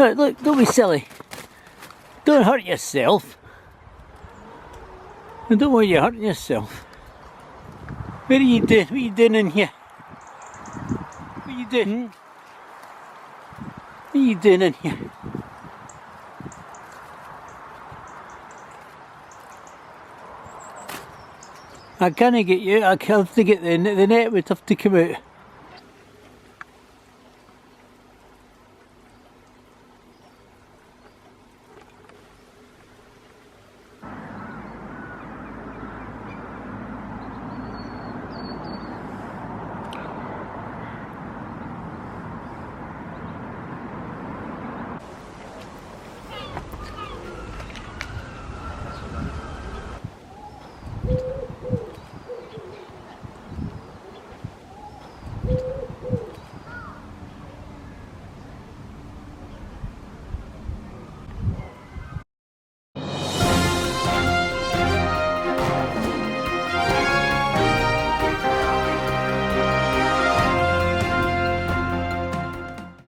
No, look, don't be silly. Don't hurt yourself. I don't want you hurting yourself. What are you doing? What are you doing in here? What are you doing? What are you doing in here? I can't get you out. I have to get the net would have to come out.